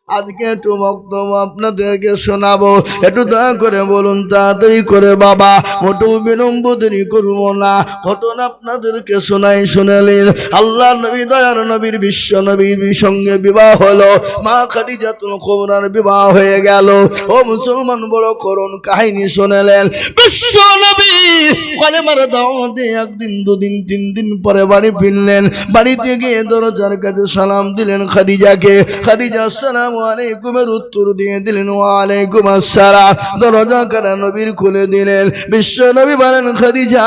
আজকে একটু বক্তব্য আপনাদেরকে শোনাবো, একটু দয়া করে বলুন তাড়াতাড়ি করে বাবা, মোটেও বিলম্ব দেরি করবো না। ঘটনা আপনাদেরকে শোনাই শুনালেন। আল্লাহ নবী দয়ার নবীর বিশ্ব নবীর সঙ্গে বিবাহ হলো, মা খাদিজাতুল কুবরার বিবাহ হয়ে গেল। ও মুসলমান, বড় করুণ কাহিনী শোনালেন। বিশ্ব নবী কলেমার দাওয়াতে একদিন দুদিন তিন দিন পরে বাড়ি ফিরলেন। বাড়িতে গিয়ে দরজার কাছে সালাম দিলেন খাদিজাকে। খাদিজা আসসালামু আলাইকুমের উত্তর দিয়ে দিলেন ওয়ালাইকুম আসসালাম। দরজা কারা নবীর খুলে দিলেন। বিশ্ব নবী বলেন খাদিজা,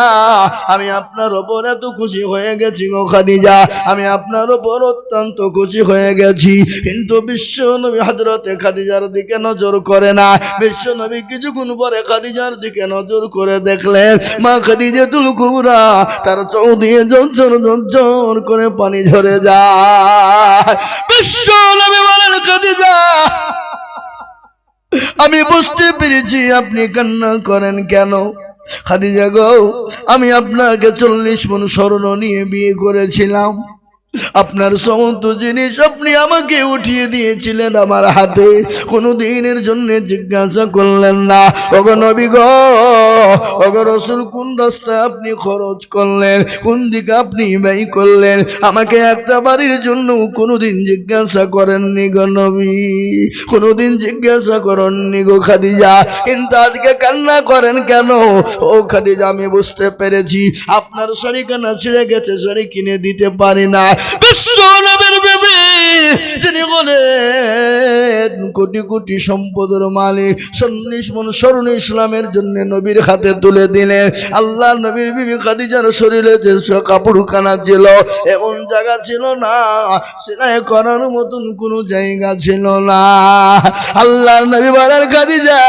আমি আপনার ওপর এত খুশি হয়ে গেছি গো খাদিজা, আমি আপনার ওপর অত্যন্ত খুশি হয়ে গেছি। কিন্তু বিশ্ব নবী হযরতে খাদিজার দিকে নজর করে না। বিশ্ব নবী কিছুক্ষণ পরে খাদিজার দিকে নজর করে দেখলেন মা খাদিজাতুল কুবরা তার চোখ দিয়ে ঝরঝর ঝরঝর করে পানি ঝরে যায়। বিশ্ব নবী বলেন খাদিজা, আমি বুঝতে পেরেছি আপনি কান্না করেন কেন। খাদিজা গো, আমি আপনাকে 40 মণ স্বর্ণ নিয়ে বিয়ে করেছিলাম। আপনার সমস্ত জিনিস আপনি আমাকে উঠিয়ে দিয়েছিলেন আমার হাতে, কোনো দিনের জন্য জিজ্ঞাসা করলেন না। ওগো নবী গো, ওগো রাসূল, কোন রাস্তায় আপনি খরচ করলেন, কোন দিকে আপনি ব্যয় করলেন, আমাকে একটা বাড়ির জন্য কোনোদিন জিজ্ঞাসা করেননি গো নবী, কোনোদিন জিজ্ঞাসা করেননি গো খাদিজা। কিন্তু আজকে কান্না করেন কেন? ও খাদিজা, আমি বুঝতে পেরেছি আপনার শাড়ি কানা ছিঁড়ে গেছে, শাড়ি কিনে দিতে পারি না। বিশ্ব নবীর বিবি তিনি বলেন কোটি কোটি সম্পদের মালিক 40 মণ স্বর্ণ ইসলামের জন্য নবীর হাতে তুলে দিলেন। আল্লাহ নবীর বিবি খাদিজার শরীরে যে কাপড় কানা ছিল, এমন জায়গা ছিল না, সেলাই করার মতন কোনো জায়গা ছিল না। আল্লাহ নবী বলেন খাদিজা,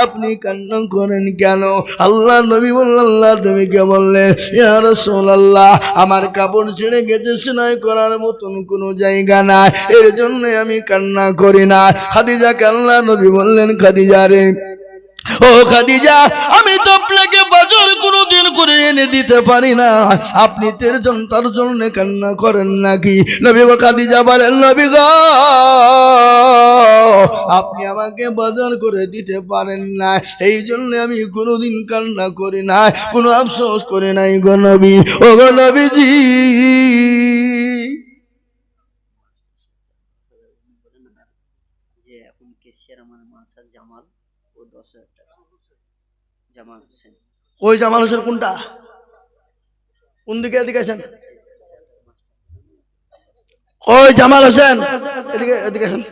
আপনি কান্না করেন কেন? আল্লাহ নবী বললেন, আল্লাহ নবীকে বললেন, ইয়া রাসূলুল্লাহ, আমার কাপড় ছেড়ে গেছে, সেলাই করার মতন কোনো জায়গা নাই, এর জন্য আমি কান্না করি না। খাদিজাকে আল্লাহ নবী বললেন, খাদিজা রে, ও খাদিজা, আমি তো আপনাকে বাজার কোনোদিন করে এনে দিতে পারি না, আপনি তার জন্য কান্না করেন নাকি? নবী গো, খাদিজা বলেন, নবী গো, আপনি আমাকে বাজার করে দিতে পারেন না, এই জন্য আমি কোনোদিন কান্না করি না, কোনো আফসোস করি নাই গো নবী। ও গো নবীজি, ওই জামাল হোসেন কোনটা, কোন দিকে? এদিকে আসেন। ওই জামাল হোসেন, এদিকে এদিকে আসেন।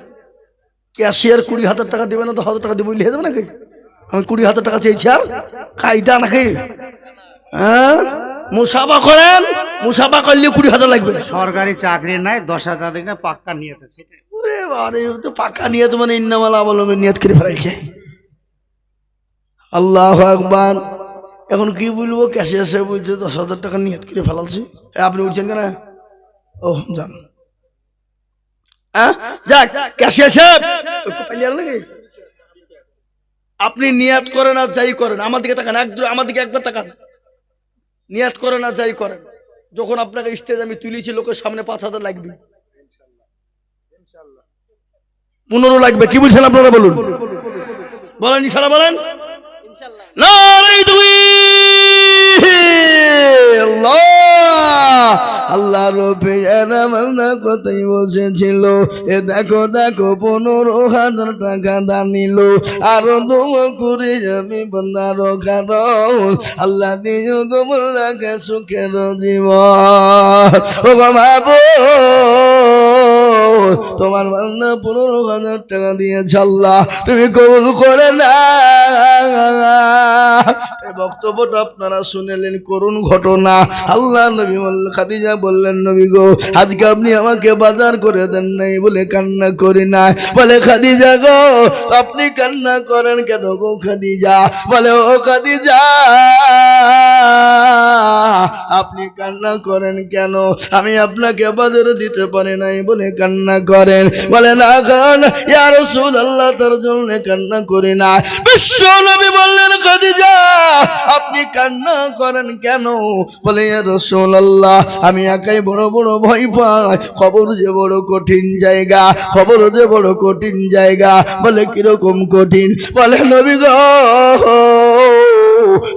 ক্যাশিয়ার 20,000 টাকা দেবে না তো 1,000 টাকা দেবো লিখে দেবে নাকি? আমি 20,000 টাকা চেয়েছি, আর কায়দা নাকি? হ্যাঁ, মুসাফা করেন, মুসাফা করলে 20,000 লাগবে। সরকারি চাকরি নাই, 10,000 দিনে পাক্কা নিয়ত আছে। ওরে বারে, তো পাকা নিয়ত মানে ইন্নামাল আমলের নিয়ত করে ফেলাইছে। আল্লাহু আকবার। এখন কি বলবো, ক্যাশে এসে বলছে 10,000 টাকা নিয়ত করে ফেলালছি। আপনি উঠছেন কেন? ও যান, যাক ক্যাশে এসে আপনি নিয়াত করেন আর যাই করেন, আমার দিকে তাকান, আমার দিকে একবার তাকান। নিয়াত করেন আর যাই করেন, যখন আপনাকে স্টেজ আমি তুলেছি লোকের সামনে 5,000 লাগবে, 15 লাগবে। কি বলছেন আপনারা? বলুন, বলেন ইনশাআল্লাহ, বলেন নারে আল্লাহ। আল্লাহ রবে মামলা কোথায় বসেছিল, এ দেখো দেখো 15,000 টাকা দান নিল, আরো দোয়া করে আমি বন্দার কারণ আল্লাহ দিয়ে তোমাকে সুখের জীবন। ও বাবা, তোমার বান্দা 15,000 টাকা দিয়েছে, আল্লাহ তুমি কবুল করে না। বক্তব্যটা আপনারা শুনলেন, করুন ঘটনা। আল্লাহ নবী খাদিজা বললেন, নবী গো, আজকে আপনি আমাকে বাজার করে দেন নাই বলে কান্না করি না। বলে খাদিজা গো, আপনি কান্না করেন কেন গো খাদিজা? বলে ও খাদিজা, আপনি কান্না করেন কেন? আমি আপনাকে বাজার দিতে পারি নাই বলে কান্না করে। করেন? বলে না কারণ ইয়া রাসূলুল্লাহ তার জন্য কান্না করি না। বিশ্ব নবী বললেন খাদিজা আপনি কান্না করেন কেন? বলে ইয়া রাসূলুল্লাহ আমি একাই বড় বড় ভয় পাই, খবর যে বড় কঠিন জায়গা, খবর যে বড় কঠিন জায়গা। বলে কিরকম কঠিন? বলে নবী গো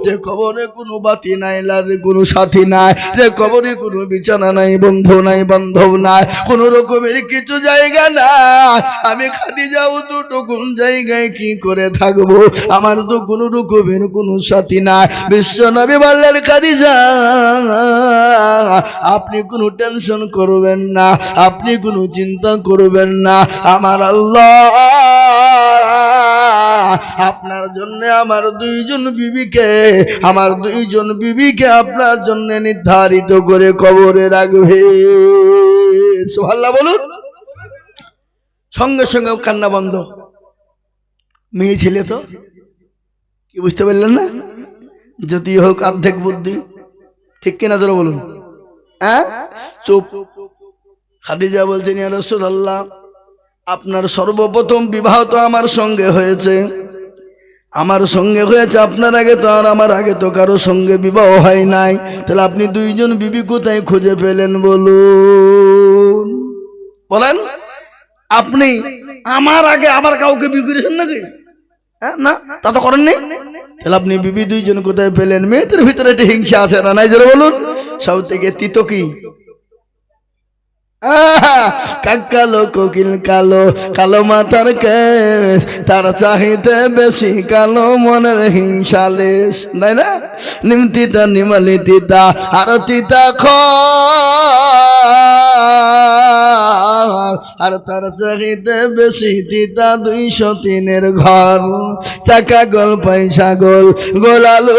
যে কবরে কোনো বাতি নাই, লারে কোনো সাথী নাই, যে কবরে কোনো বিছানা নাই, বন্ধু নাই, বান্ধব নাই, কোন রকমের কিছু জায়গা নাই। আমি খাদিজাও দুটো কোন জায়গায় কি করে থাকবো? আমার তো কোনো রকমের কোনো সাথী নাই। বিশ্ব নবী বললেন খাদিজা আপনি কোনো টেনশন করবেন না, আপনি কোনো চিন্তা করবেন না। আমার আল্লাহ আপনার জন্য আমার দুইজন বিবিকে আপনার জন্য নির্ধারিত করে কবরে রাখবে। সুবহানাল্লাহ বলুন। সঙ্গে সঙ্গে কান্না বন্ধ। মেয়ে ছেলে তো কি বুঝতে পারলেন না? যদি হোক অর্ধেক বুদ্ধি, ঠিক কিনা জোরে বলুন। হ্যাঁ চুপ। খাদিজা বলছেন ইয়া রাসূলুল্লাহ আপনার সর্বপ্রথম বিবাহ তো আমার সঙ্গে হয়েছে, আপনার আগে তো আর আমার আগে তো কারো সঙ্গে বিবাহ হয় নাই, তাহলে আপনি দুইজন বিবি কোথায় খুঁজে পেলেন বলুন? বলেন আপনি আমার আগে আবার কাউকে বিয়ে করেছেন নাকি? হ্যাঁ না, তা তো করেননি। তাহলে আপনি বিবি দুইজন কোথায় পেলেন? মেয়েদের ভিতরে একটা হিংসা আছে না নাই জোরে বলুন। সব থেকে তিতো কি? কালো কোকিল কালো, কালো মাথার কেশ, তার চাহিতে বেশি কালো মনের হিংসা লেশ, তাই না? নিমতিতা নিমালি তিতা আর তিতা আর তার চাহিতে বেশি তিতা 203 ঘর। চাকা গোল পয়সা গোল, গোলালু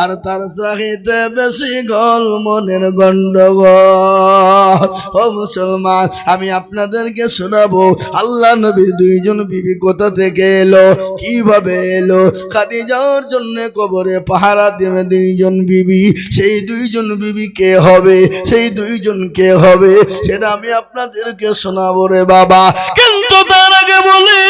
আর তার চাহিতে বেশি গোল মনের গন্ডগোল। ও মুসলমান আমি আপনাদেরকে শোনাবো আল্লাহ নবীর দুইজন বিবি কোথা থেকে এলো, কিভাবে এলো। খাদিজার জন্য কবরে পাহারা দেবে দুইজন বিবি। সেই দুইজন বিবি কে হবে? সেই দুইজন কে হবে সেটা আমি আপনাদেরকে শোনাবো রে বাবা। কিন্তু তার আগে বলি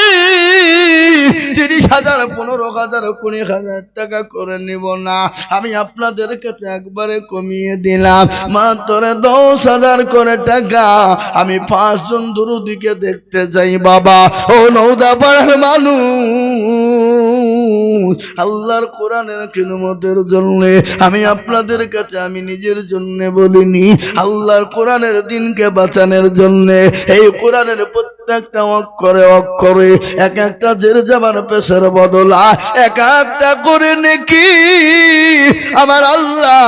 30,000 15,000 20,000 টাকা করে নিব না, আমি আপনাদের কাছে একবারে কমিয়ে দিলাম মাত্র 10,000 করে টাকা। আমি 5 জন দরুদিকে দেখতে যাই বাবা। ও নওদাপাড়ার মানুষ আল্লাহর কোরআনের খিদমতের জন্য আমি আপনাদের কাছে আমি নিজের জন্য বলিনি, আল্লাহর কোরআনের দিনকে বাঁচানোর জন্য এই কোরআনের প্রত্যেকটা অক্ষরে এক একটা জের জামার পেশার বদলা এক একটা করে নাকি আমার আল্লাহ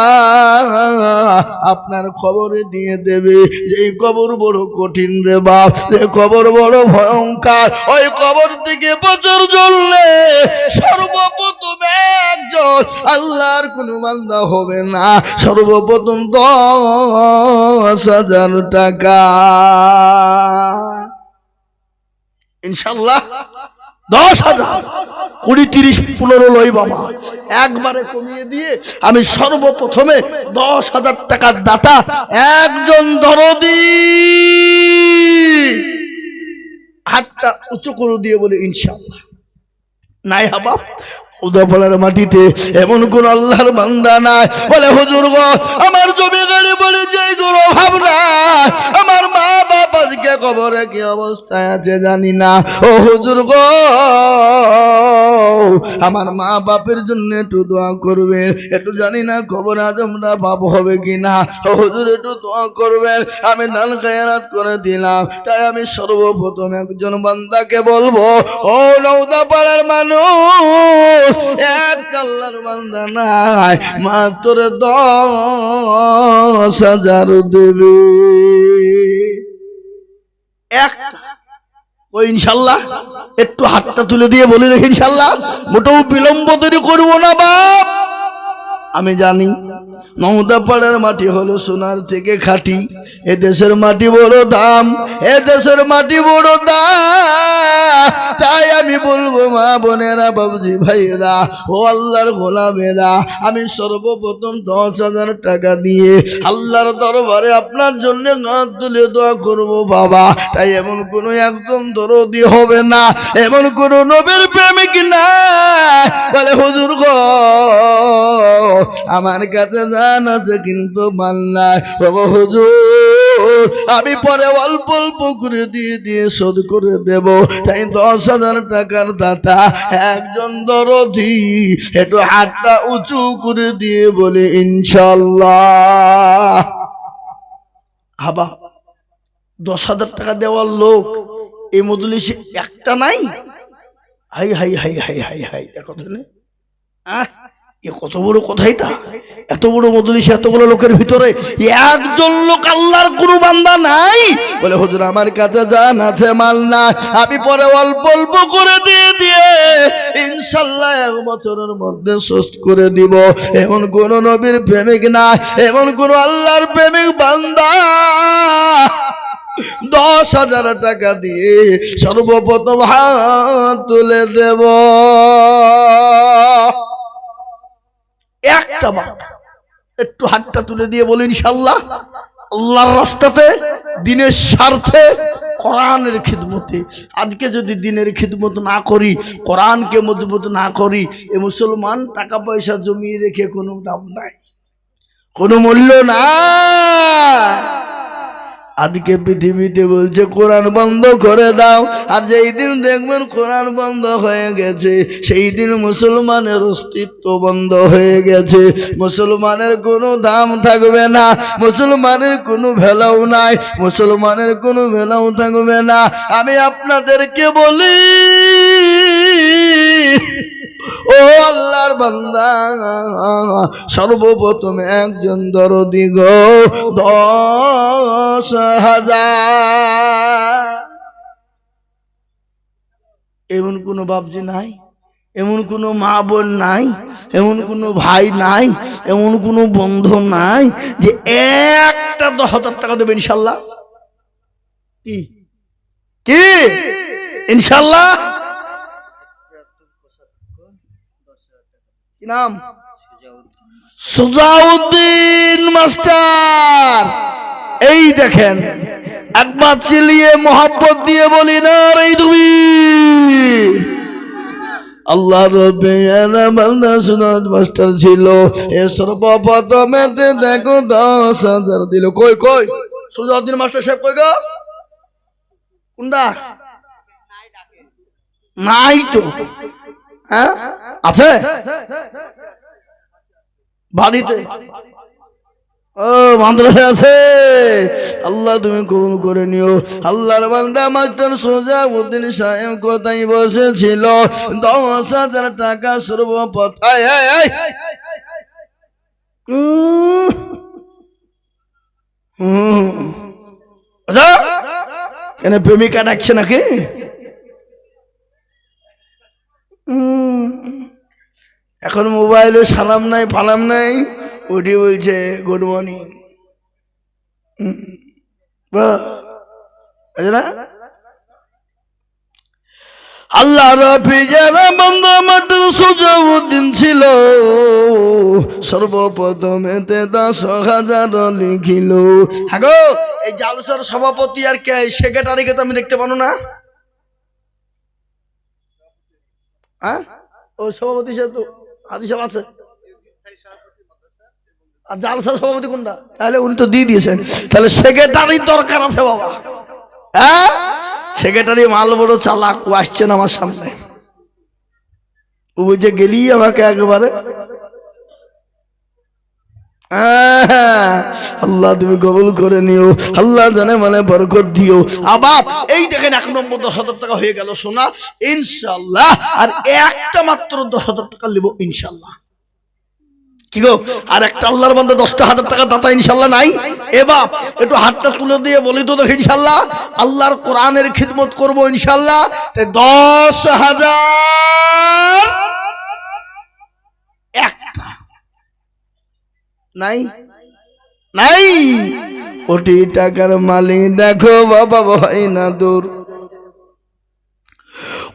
আপনার খবরে দিয়ে দেবে। যে কবর বড় কঠিন রে বাপ, যে কবর বড় ভয়ঙ্কর, ওই কবর থেকে বাঁচার জন্য সর্বপ্রথম একজন আল্লাহর কোন বান্দা হবে না, সর্বপ্রথম 10,000 টাকা ইনশাআল্লাহ। 10,000 20 30 15 লই বাবা, একবারে কমিয়ে দিয়ে আমি সর্বপ্রথমে 10,000 টাকার দাতা একজন দরদি হাতটা উঁচু করে দিয়ে বলে ইনশাআল্লাহ। নাই হাবাব উদাপড়ার মাটিতে এমন কোন আল্লাহর বান্দা নাই বলে হুজুর গো আমার জমি গাড়ি বলে যেই গুরু ভাবনা, আমার মা বাপ আজকে কবরে কি অবস্থায় আছে জানি না। ও হুজুর গো আমার মা বাপের জন্য একটু দোয়া করবেন, একটু জানি না কবর আজমটা পাপ হবে কিনা। ও হুজুর একটু দোয়া করবেন। আমি দান খেয়ারাত করে দিলাম, তাই আমি সর্বপ্রথম একজন বান্দাকে বলবো ও নওদাপাড়ার মানুষ এক আল্লাহর বান্দা নাই মাত্র 10,000 দেবে একটা। ও ইনশাল্লাহ একটু হাতটা তুলে দিয়ে বলে রেখে ইনশাল্লাহ মোটেও বিলম্ব তৈরি করবো না বাপ। আমি জানি নওদাপাড়ার মাটি হলো সোনার থেকে খাঁটি, এ দেশের মাটি বড় দাম, এ দেশের মাটি বড় দাম। তাই আমি বলবো মা বোনেরা, বাবুজি ভাইরা, ও আল্লাহর গোলামেরা, আমি সর্বপ্রথম 10,000 টাকা দিয়ে আল্লাহর দরবারে আপনার জন্য হাত তুলে দোয়া করব বাবা। তাই এমন কোনো একজন দরদি হবে না, এমন কোন নবীর প্রেমিক না বলে হুজুর গো আমার কাছে জান আছে কিন্তু মাল নাই, ও হুজুর আমি পরে অল্প অল্প করে দিয়ে শোধ করে দেব। তাই 10,000 টাকার দাতা একজন দরদি একটু হাতটা উঁচু করে দিয়ে বলে ইনশাল্লাহ। আবা 10,000 টাকা দেওয়ার লোক এই মজলিসে একটা নাই? High high high high high high, দেখো তো এ কত বড় কথা! এটা এত বড় মজলিসে এতগুলো লোকের ভিতরে একজন লোক আল্লাহর কোন বান্দা নাই বলে হুজুর আমার কাছে জান আছে মাল না, আমি পরে অল্প অল্প করে দিয়ে ইনশাল্লাহ 1 বছরের মধ্যে সুস্থ করে দিব। এমন কোন নবীর প্রেমিক না, এমন কোন আল্লাহর প্রেমিক বান্দা 10,000 টাকা দিয়ে সর্বপ্রথম হাত তুলে দেব। একটা একটু হাতটা তুলে দিয়ে বলি ইনশাল্লাহ। আল্লাহর রাস্তাতে, দিনের স্বার্থে, কোরআনের খিদমতে। আজকে যদি দিনের খিদমত না করি, কোরআনকে মজবুত না করি, এ মুসলমান টাকা পয়সা জমিয়ে রেখে কোনো দাম নাই, কোনো মূল্য নাই। আজকে পৃথিবীতে বলছে কোরআন বন্ধ করে দাও, আর যেই দিন দেখবেন কোরআন বন্ধ হয়ে গেছে সেই দিন মুসলমানের অস্তিত্ব বন্ধ হয়ে গেছে। মুসলমানের কোনো দাম থাকবে না, মুসলমানের কোনো ভ্যালু নাই, মুসলমানের কোনো ভ্যালু থাকবে না। আমি আপনাদেরকে বলি ও আল্লাহর বান্দা, সর্বপ্রথম একজন দরদি গো 10,000। এমন কোনো বাপজি নাই, এমন কোনো মা বোন নাই, এমন কোনো ভাই নাই, এমন কোনো বন্ধু নাই যে একটা 10,000 টাকা দেবে ইনশাল্লাহ? কি কি ইনশাল্লাহ? কি নাম? সুজাউদ্দিন মাস্টার। এই দেখেন, একবার চিলিয়ে মোহাব্বত দিয়ে বলি না রে তুমি। আল্লাহ রব্বে বান্দা সুজাউদ মাস্টার ছিল, এ সর্বপ্রথমেতে দেখো 10,000 দিল। কই কই সুজাউদ্দিন মাস্টার সাহেব কই গো? কোনটা? নাই তো। হ্যাঁ আছে বাড়িতে, ও মাদ্রাসায় আছে। আল্লাহ তুমি কবুল করে নিও। আল্লাহর বান্দা মাস্টার সুজাউদ্দিন সাহেব কোথায় বসেছিল? 10,000 টাকা সর্বপ্রথম। কেন প্রেমিকা ডাকছে নাকি? এখন মোবাইলে সালাম নাই ফালাম নাই, উঠে বলছে গুড মর্নিং। আল্লাহ রফি যারা বন্ধু মাত্র সুজাউদ্দিন ছিল, সর্বপ্রথমেতে 10,000 লিখিল। হ্যাঁ গো, এই জালসার সভাপতি আর কে সেক্রেটারিকে তো আমি দেখতে পাবো না। হ্যাঁ ও সভাপতি তো হাজি সাহেব আছে, আর জালসার সভাপতি কোনটা? তাহলে উনি তো দিয়ে দিয়েছেন, তাহলে সেক্রেটারি দরকার আছে বাবা। হ্যাঁ সেক্রেটারি মাল বড় চালাক, ও আসছেন আমার সামনে, ও বুঝে গেলি আমাকে একেবারে। আল্লাহ তুমি কবুল করে নিও, আল্লাহ জানে মানে বরকত দিও। আবার এই দেখেন 1 নম্বর 10,000 টাকা হয়ে গেল সোনা ইনশাল্লাহ। আর একটা মাত্র 10,000 টাকা নেব ইনশাল্লাহ। কি গো, আর একটা আল্লাহর বান্দা 10,000 টাকা দাতা ইনশাল্লাহ নাই? এবার একটু হাতটা তুলে দিয়ে বলি তো দেখো ইনশাল্লাহ আল্লাহর কোরআনের খিদমত করবো ইনশাল্লাহ। 10,000 একটা নাই নাই, কোটি টাকার মালিক দেখো বাবা ভাই না দূর।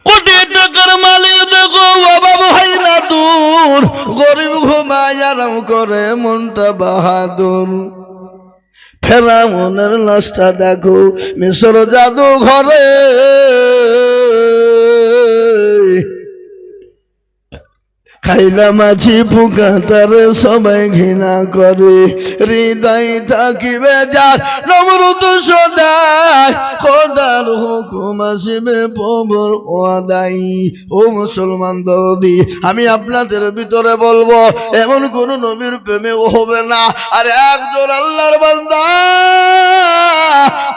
কোটি টাকার মালিক দেখো অভাব হয় না দূর, গরিব ঘুমায় আরাম করে মনটা বাহাদুর। ফেরাউনের লাশটা দেখো মিশর জাদু ঘরে, খাইলা মাছি পোকা তারে সবাই ঘৃণা করে, হৃদয় থাকিবে যার নমরুদ সদায়, খোদার হুকুম আসিবে প্রভুর ওয়াদাই। ও মুসলমান দরদি, আমি আপনাদের ভিতরে বলবো এমন কোন নবীর প্রেমে হবে না। আর একজন আল্লাহর বান্দা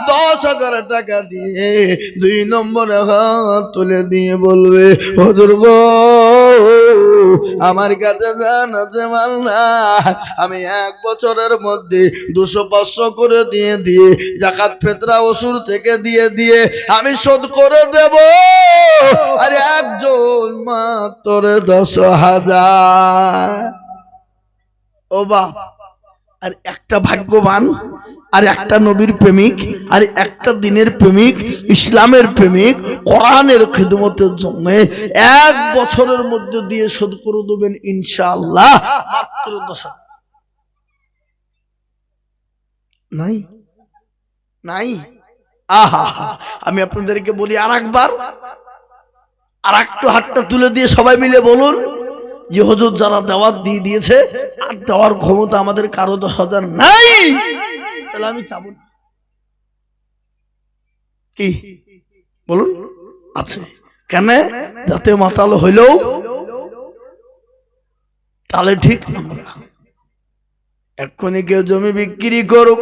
10,000 টাকা দিয়ে 2 নম্বরে হাত তুলে দিয়ে বলবে, হুজুর গো আমার কাছে জান আছে মাল না, আমি 1 বছরের মধ্যে 200-500 করে দিয়ে দিয়ে জাকাত ফিতরা ওসুর থেকে দিয়ে দিয়ে আমি শোধ করে দেব। আর একজন মাত্র 10,000। ও বাপ, আর একটা ভাগ্যবান, আর একটা নবীর প্রেমিক, আর একটা দিনের প্রেমিক, ইসলামের প্রেমিক, কোরআনের খিদমতের জন্য 1 বছরের মধ্যে দিয়ে শোধ করে দেবেন ইনশাআল্লাহ মাত্র 10,000। নাই নাই, আহা, আমি আপনাদেরকে বলি আর একবার, আর একটু হাতটা তুলে দিয়ে সবাই মিলে বলুন যে হুজুর যারা দাওয়াত দিয়ে দিয়েছে আর দেওয়ার ক্ষমতা আমাদের কারো 10,000 নাই, তাহলে আমি চাবো না। কি বলুন? আছে কেন? যাতে মাতাল হইলেও তাহলে ঠিক আমরা এক্ষুনি কেউ জমি বিক্রি করুক,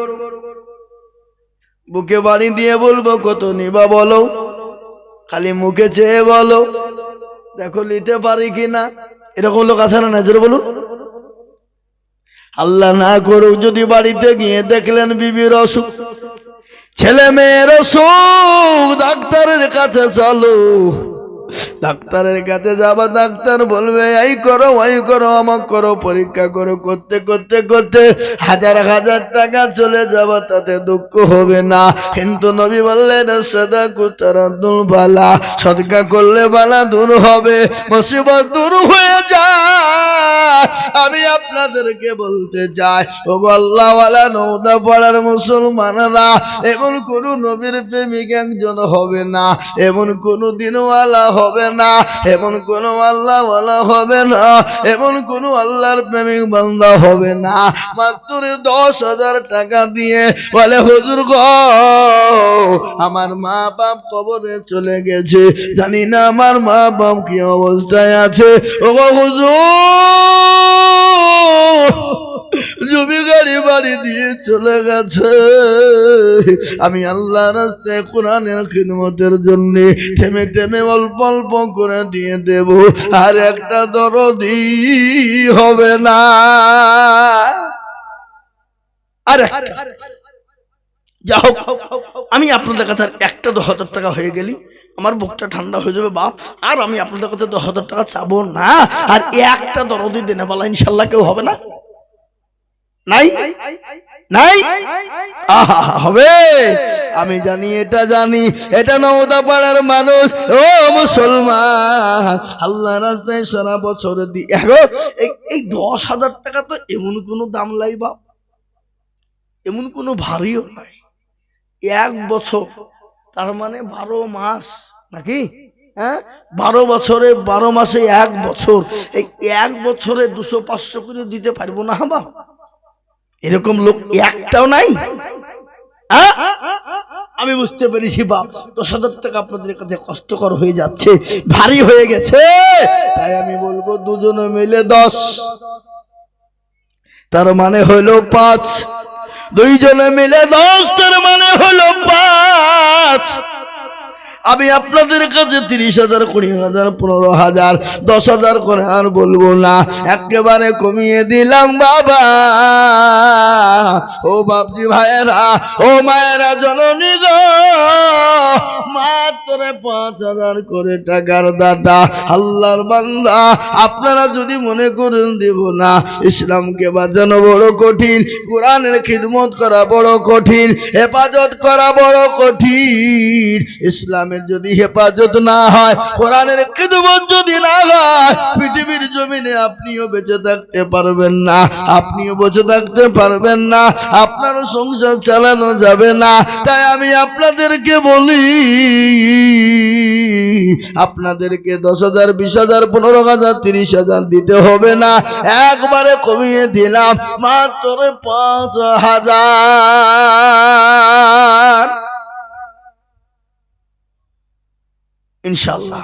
বুকে বাড়ি দিয়ে বলবো কত নিবা বলো, খালি মুখে চেয়ে বলো দেখো নিতে পারি কিনা। এরকম লোক আছে না? নজর বলুন। আল্লাহ না করুক যদি বাড়িতে গিয়ে দেখলেন বিবির অসুখ, ছেলে মেয়ের অসুখ, ডাক্তারের কাছে চলো। ডাক্তারের কাছে যাবা, ডাক্তার বলবে এই করো ওই করো আমাক করো, পরীক্ষা করো, করতে করতে করতে 1,000 টাকা চলে যাবে, তাতে দুঃখ হবে না। কিন্তু নবী বললেন সাদাকু তারাদুল বালা, সদকা করলে বালা দূর হবে, মুসিবত দূর হয়ে যায়। আমি আপনাদেরকে বলতে চাই ও আল্লাহওয়ালা নওদা পাড়ার মুসলমানরা, এমন কোন নবীর প্রেমিক একজন হবে না, এমন কোন দিনওয়ালা হবে না, এমন কোন আল্লাহওয়ালা হবে না, এমন কোন আল্লাহর প্রেমিক বান্দা হবে না মাত্র 10,000 টাকা দিয়ে বলে হুজুর গো আমার মা বাপ কবরে চলে গেছে, জানি না আমার মা বাপ কি অবস্থায় আছে। ও গো হুজুর জমি গাড়ি বাড়ি দিয়ে চলে গেছে, আমি আল্লাহ রাস্তায় কোরআনের খিদমতের জন্য থেমে থেমে অল্প অল্প করে দিয়ে দেব, আর একটা দরদি হবে না। আর যা হোক, আমি আপনাদের কাছে একটা 10,000 টাকা হয়ে গেলি আমার বুকটা ঠান্ডা হয়ে যাবে বাপ, আর আমি আপনাদের কাছে 10,000 টাকা চাবো না। আর একটা দরদি দিনে বলা ইনশাল্লাহ কেউ হবে না? নাই নাই, আহা হবে। আমি জানি, এটা জানি, এটা নওদা পাড়ার মানুষ। ও মুসলমান, আল্লাহ রাস্তায় সারা বছর দিই। এই 10,000 টাকা তো এমন কোনো দাম লাই বাপ, এমন কোনো ভারীও নাই। 1 বছর তার মানে 12 মাস নাকি? হ্যাঁ, 12 বছরে 12 মাসে 1 বছর, এই 1 বছরে 200-500 করে দিতে পারবো না বাপ? এরকম লোক একটাও নাই। আমি বুঝতে পেরেছি বাপ 10,000 টাকা আপনাদের কাছে কষ্টকর হয়ে যাচ্ছে, ভারী হয়ে গেছে, তাই আমি বলবো দুজনে মিলে 10, তার মানে হলো 5, 2 জনে মিলে 10, তার মানে হলো 5। আমি আপনাদের কাছে 30,000, 20,000, 15,000, 10,000 করে আর বলবো না, একেবারে কমিয়ে দিলাম বাবা। ও বাপজি ভাইয়েরা, ও মায়েরা, জননী গো, মাত্র 5,000 করে টাকার দাদা আল্লাহর বান্দা। আপনারা যদি মনে করেন দেব না, ইসলামকে বাঁচানো বড় কঠিন, কোরআনের খিদমত করা বড় কঠিন, হেফাজত করা বড় কঠিন, ইসলাম ইসলামের যদি হেফাজত না হয়, কোরআনের খিদমত যদি না হয়, পৃথিবীর জমিনে আপনিও বেঁচে থাকতে পারবেন না, আপনিও বেঁচে থাকতে পারবেন না, আপনার সংসার চালানো যাবে না। তাই আমি আপনাদেরকে বলি, আপনাদেরকে 10,000, 20,000, 15,000, 30,000 দিতে হবে না, একবারে কমিয়ে দিলাম মাত্র 5,000 ইনশাআল্লাহ।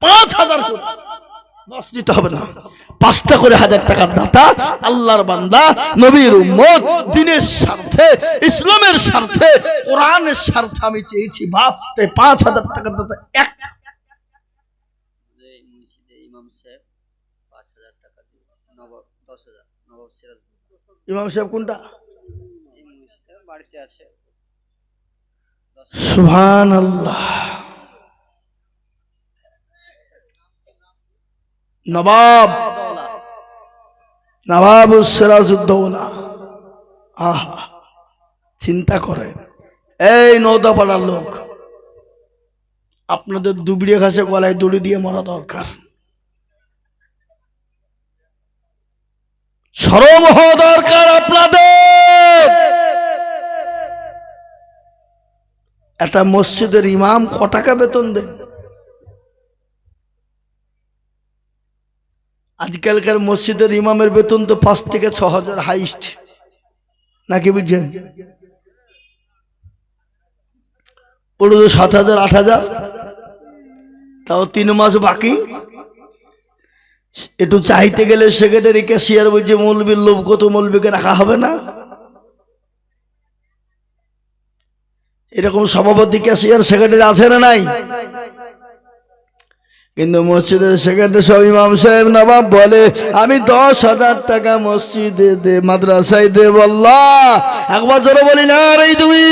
5,000 করে 10 দিতে হবে না, 5টা করে 1,000 টাকার দাতা, আল্লাহর বান্দা, নবীর উম্মত, দ্বীনের স্বার্থে, ইসলামের স্বার্থে, কোরআনের স্বার্থে আমি চেয়েছি বাপ। তাই 5,000 টাকার দাতা এক ইমাম সাহেব কোনটা? সুবহানাল্লাহ। নবাব সিরাজউদ্দৌলা। আহা, চিন্তা করে, এই নওদাপাড়ার লোক, আপনাদের দুবড়িয়া ঘাসে গলায় দড়ি দিয়ে মরা দরকার, শরম হওয়া দরকার আপনাদের। একটা মসজিদের ইমাম ক টাকা বেতন দেন? আজকালকার মসজিদের ইমামের বেতন তো 5 থেকে 6,000 হাইস্ট, নাকি বুঝছেন? ওটা তো 7,000, 8,000, তাও 3 মাস বাকি। একটু চাইতে গেলে সেক্রেটারি ক্যাশিয়ার বলছে মৌলবীর লোভ কত, মৌলবীকে রাখা হবে না। এরকম সভাপতি, ক্যাশিয়ার, সেক্রেটারি আছে না নাই? কিন্তু মসজিদের সেক্রেটারি সব ইমাম সাহেব, নবাব বলে আমি 10,000 টাকা মসজিদে দে, মাদ্রাসায় দেব। আল্লাহ একবার জোরে বলি না রে তুমি।